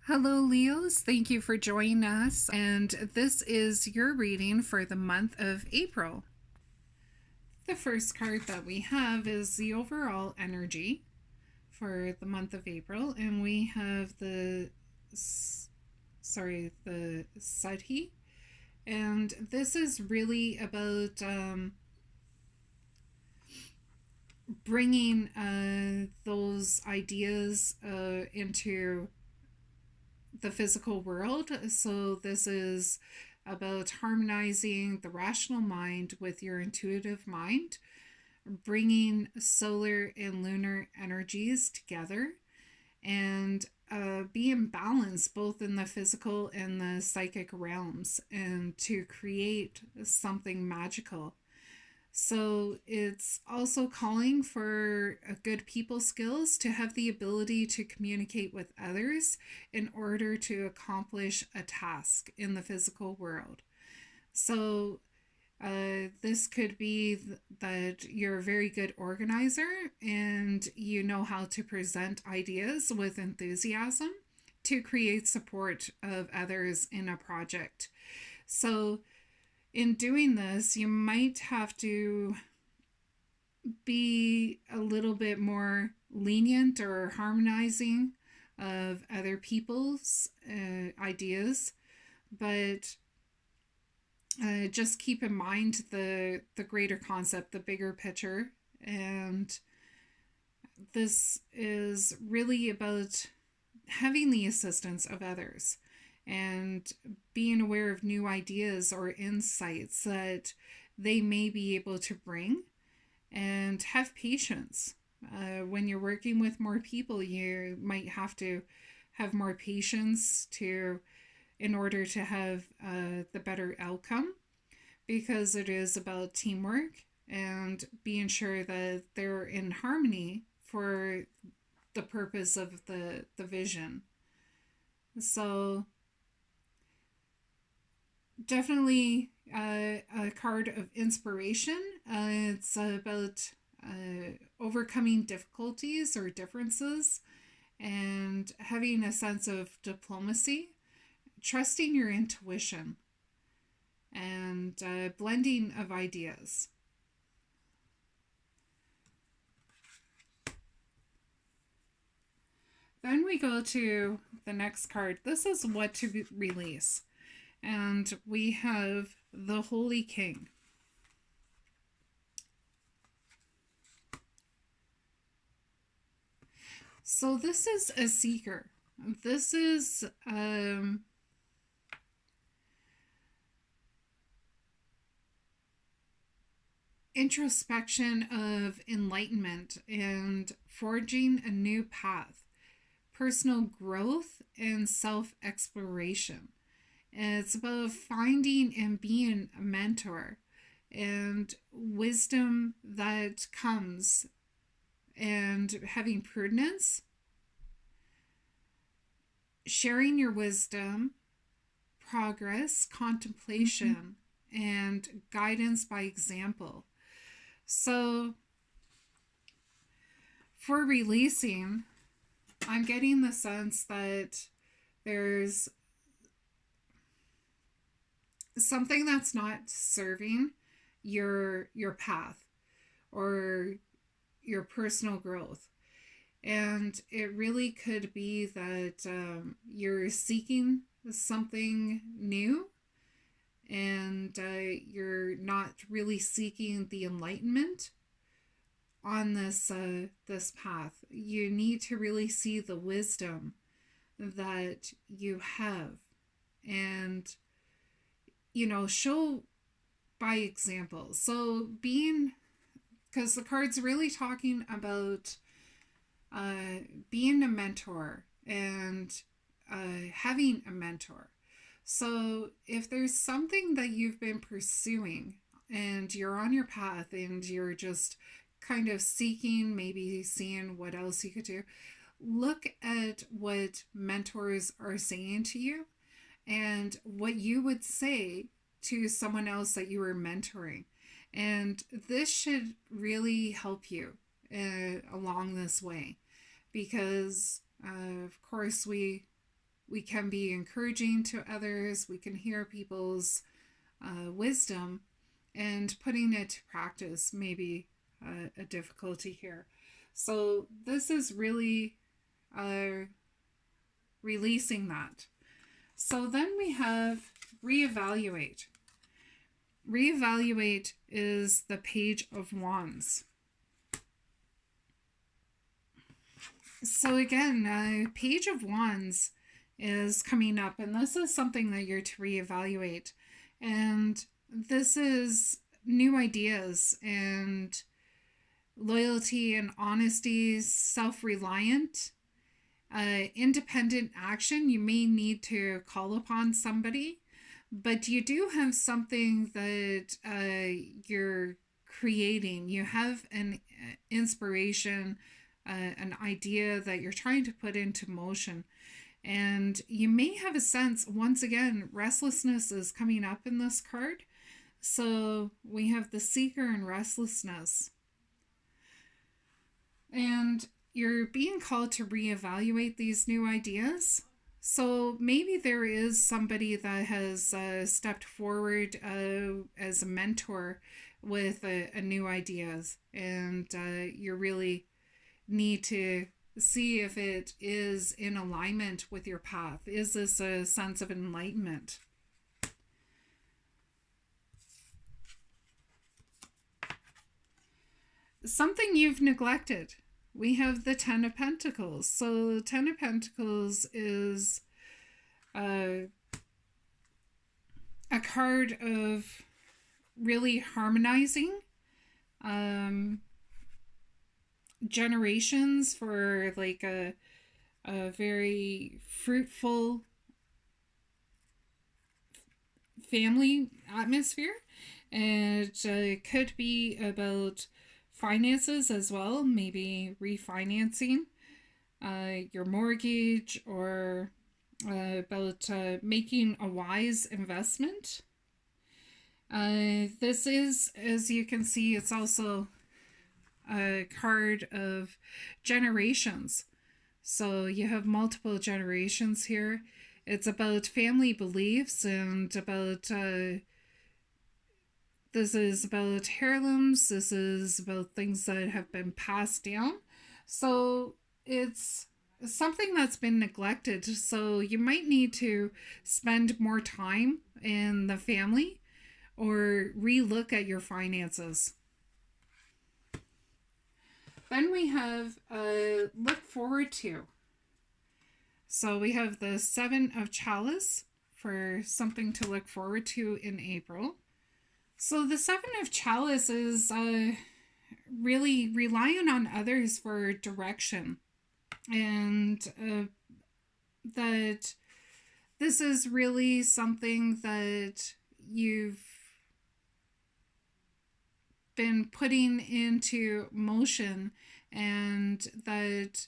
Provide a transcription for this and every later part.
Hello, Leos. Thank you for joining us. And this is your reading for the month of April. The first card that we have is the overall energy for the month of April, and we have the Sati, and this is really about bringing those ideas into the physical world. So this is about harmonizing the rational mind with your intuitive mind, bringing solar and lunar energies together, and be in balance both in the physical and the psychic realms, and to create something magical. So it's also calling for good people skills, to have the ability to communicate with others in order to accomplish a task in the physical world. So this could be that you're a very good organizer and you know how to present ideas with enthusiasm to create support of others in a project. So in doing this, you might have to be a little bit more lenient or harmonizing of other people's ideas, but just keep in mind the greater concept, the bigger picture. And this is really about having the assistance of others and being aware of new ideas or insights that they may be able to bring, and have patience. When you're working with more people, you might have to have more patience to in order to have the better outcome, because it is about teamwork and being sure that they're in harmony for the purpose of the vision. So definitely a card of inspiration. It's about overcoming difficulties or differences and having a sense of diplomacy, trusting your intuition, and blending of ideas. Then we go to the next card. This is what to release. And we have the Holy King. So this is a seeker. This is introspection of enlightenment and forging a new path, personal growth and self-exploration. It's about finding and being a mentor, and wisdom that comes, and having prudence, sharing your wisdom, progress, contemplation, and guidance by example. So for releasing, I'm getting the sense that there's something that's not serving your path or your personal growth. And it really could be that you're seeking something new, and you're not really seeking the enlightenment on this path. You need to really see the wisdom that you have, and show by example. So because the card's really talking about being a mentor and having a mentor. So if there's something that you've been pursuing and you're on your path and you're just kind of seeking, maybe seeing what else you could do, look at what mentors are saying to you and what you would say to someone else that you were mentoring. And this should really help you along this way, because of course we We can be encouraging to others. We can hear people's wisdom, and putting it to practice may be a difficulty here. So this is really releasing that. So then we have reevaluate. Reevaluate is the Page of Wands. So again, Page of Wands is coming up, and this is something that you're to reevaluate. And this is new ideas and loyalty and honesty, self-reliant, independent action. You may need to call upon somebody, but you do have something that you're creating. You have an inspiration, an idea that you're trying to put into motion. And you may have a sense, once again, restlessness is coming up in this card. So we have the Seeker and restlessness. And you're being called to reevaluate these new ideas. So maybe there is somebody that has stepped forward as a mentor with a new ideas, and you really need to see if it is in alignment with your path. Is this a sense of enlightenment? Something you've neglected. We have the Ten of Pentacles. So the Ten of Pentacles is a card of really harmonizing generations for like a very fruitful family atmosphere. And it could be about finances as well, maybe refinancing your mortgage, or about making a wise investment. This is, as you can see, it's also a card of generations. So you have multiple generations here. It's about family beliefs and about this is about heirlooms. This is about things that have been passed down. So it's something that's been neglected. So you might need to spend more time in the family or relook at your finances. Then we have look forward to. So we have the Seven of Chalice for something to look forward to in April. So the Seven of Chalice is really relying on others for direction, and that this is really something that you've been putting into motion, and that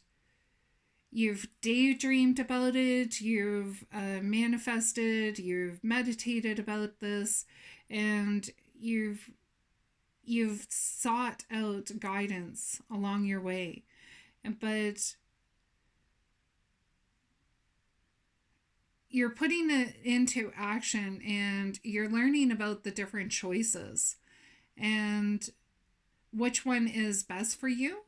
you've daydreamed about it, you've manifested, you've meditated about this, and you've sought out guidance along your way. But you're putting it into action, and you're learning about the different choices and which one is best for you,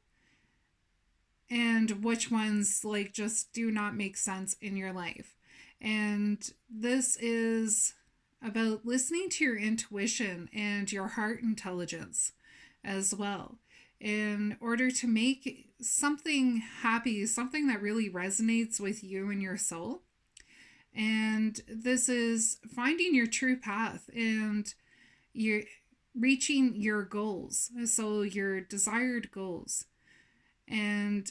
and which ones like just do not make sense in your life. And this is about listening to your intuition and your heart intelligence as well, in order to make something happy, something that really resonates with you and your soul. And this is finding your true path, and you're reaching your goals, so your desired goals, and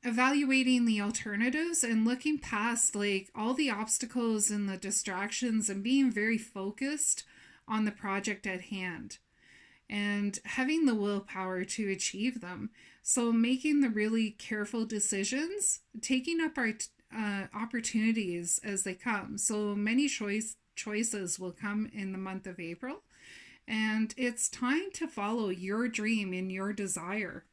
evaluating the alternatives and looking past like all the obstacles and the distractions, and being very focused on the project at hand and having the willpower to achieve them. So making the really careful decisions, taking up our opportunities as they come. So many choices will come in the month of April, and it's time to follow your dream and your desire.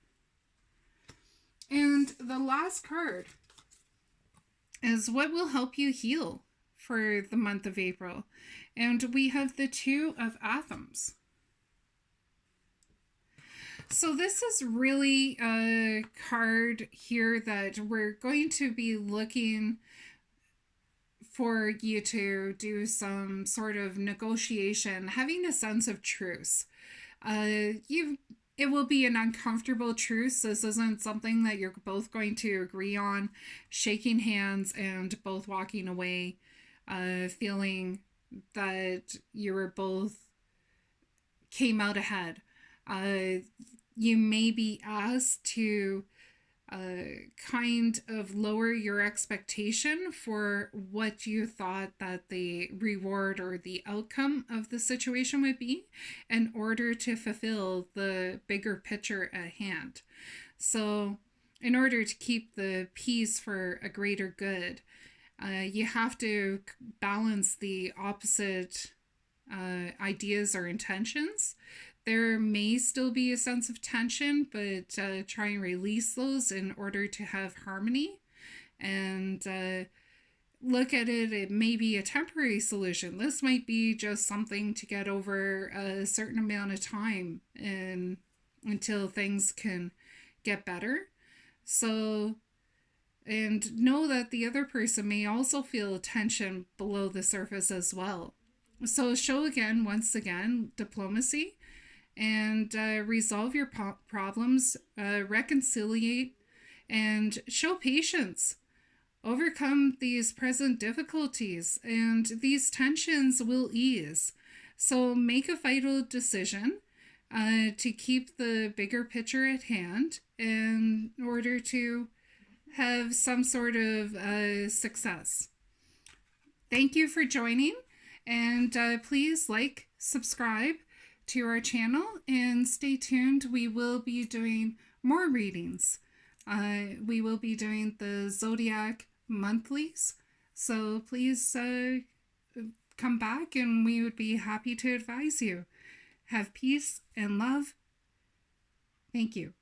And the last card is what will help you heal for the month of April. And we have the Two of Athens. So this is really a card here that we're going to be looking for you to do some sort of negotiation, having a sense of truce. You It will be an uncomfortable truce. This isn't something that you're both going to agree on, shaking hands and both walking away, feeling that you were both came out ahead. You may be asked to kind of lower your expectation for what you thought that the reward or the outcome of the situation would be in order to fulfill the bigger picture at hand. So, in order to keep the peace for a greater good, you have to balance the opposite ideas or intentions. There may still be a sense of tension, but try and release those in order to have harmony. And look at it, it may be a temporary solution. This might be just something to get over a certain amount of time and until things can get better. So, and know that the other person may also feel tension below the surface as well. So, show again, once again, diplomacy and resolve your problems, reconciliate, and show patience. Overcome these present difficulties, and these tensions will ease. So make a vital decision to keep the bigger picture at hand in order to have some sort of success. Thank you for joining, and please like, subscribe to our channel, and stay tuned. We will be doing more readings. We will be doing the zodiac monthlies, so please come back and we would be happy to advise you. Have peace and love. Thank you.